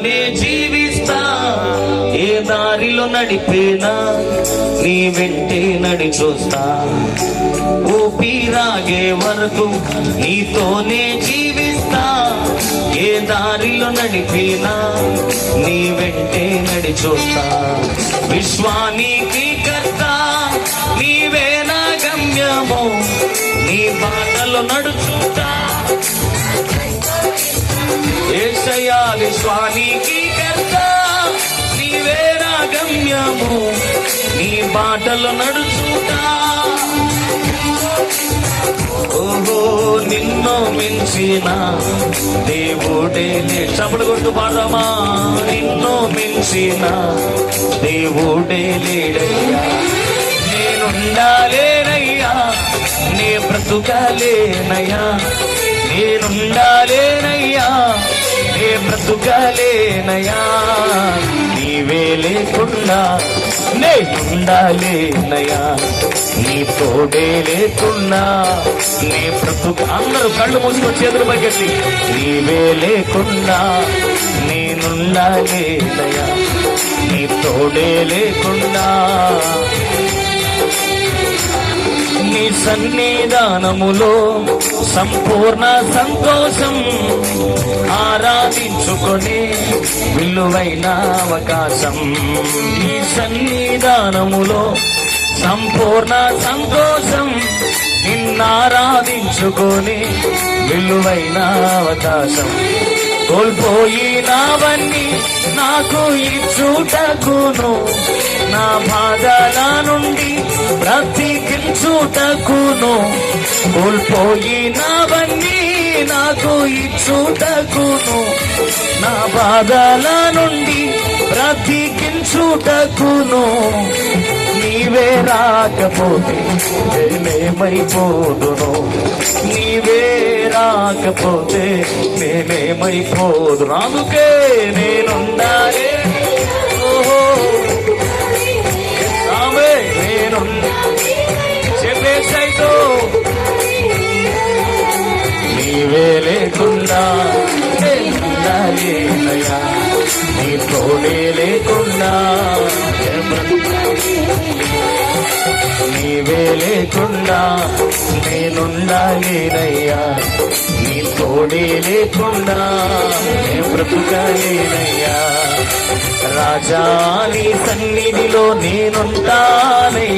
నీతోనే జీవిస్తా, ఏ దారిలో నడిపేనా నీ వెంటే నడి చూస్తా, ఊపిరాగే వరకు నీతోనే జీవిస్తా, ఏ దారిలో నడిపినా నీ వెంటే నడి చూస్తా. విశ్వానికి కర్త నీవే నా గమ్యము, నీ బాటలో నడుచుంటా. యేసయ్యా విశ్వానికి కర్త నీవే నా గమ్యము, నీ బాటలో నడుచుంటా. ఓహో నిన్ను మించిన దేవుడే లేడు. చప్పుడు కొట్టు పాడమా. నిన్ను మించిన దేవుడే లేడయ్యా, నేనుండాలేనయ్యా, నే బ్రతుకలేనయ్యా, నేనుండాలేనయ్యా, నే బ్రతుకలేనయ్యా, నీవే లేకుండా నేనుండాలేనయ్యా, నీ తోడే లేకున్నా నీ బ్రతుక. అందరూ కళ్ళు మూసుకొని చేతులు పైకెత్తి, నీవే లేకుండా నేనుండాలేనయ్యా, నీ తోడే లేకుండా. నీ సన్నిధానములో సంపూర్ణ సంతోషం, ఆరాధించుకొని విలువైన అవకాశం. నీ సన్నిధానములో సంపూర్ణ సంతోషం, నిన్నారాధించుకొని విలువైన అవకాశం. కోల్పోయినవన్నీ నాకు ఇచ్చుటకును, నా బాధల నుండి బ్రతికించుటకును, కోల్పోయినవన్నీ నాకు ఇచ్చుటకును, నా బాధల నుండి బ్రతికించుటకును. నీవే రాకపోతే నేనేమైపోదును, నీవే రాకపోతే నేనేమైపోదును. అందుకే నేనుండాలే, ఓహో ఆమె నేను చెప్పేసైతో నీవే లేకుండా నేనుండాలేనయ్యా, నీ తోడే లేకుండా, నీవే లేకుండా నేనుండాలేనయ్యా, నీ తోడే లేకుండా నే బ్రతుకలేనయ్యా. రాజా నీ సన్నిధిలో నేనుంటానయ్యా.